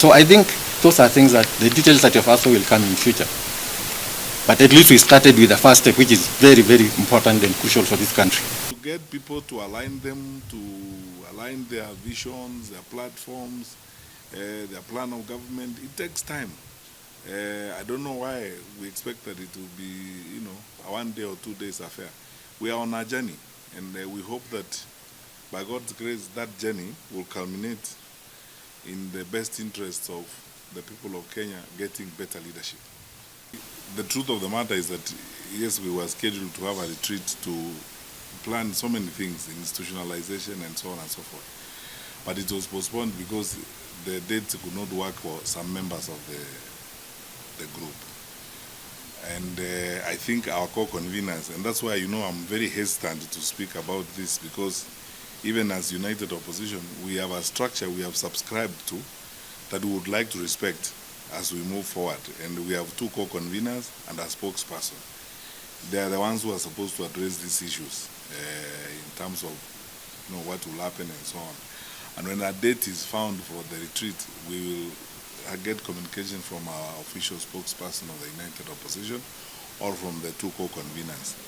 So I think those are things that the details that you've asked will come in future. But at least we started with the first step, which is very, very important and crucial for this country. To get people to align them, to align their visions, their platforms, their plan of government, it takes time. I don't know why we expect that it will be, a 1 day or 2 days affair. We are on a journey, and we hope that by God's grace, that journey will culminate in the best interests of the people of Kenya getting better leadership. The truth of the matter is that, yes, we were scheduled to have a retreat to plan so many things, institutionalization and so on and so forth. But it was postponed because the dates could not work for some members of the group. And I think our co-conveners, and that's why, I'm very hesitant to speak about this, because even as United Opposition, we have a structure we have subscribed to that we would like to respect as we move forward. And we have 2 co-conveners and a spokesperson. They are the ones who are supposed to address these issues in terms of what will happen and so on. And when a date is found for the retreat, we will get communication from our official spokesperson of the United Opposition or from the 2 co-conveners.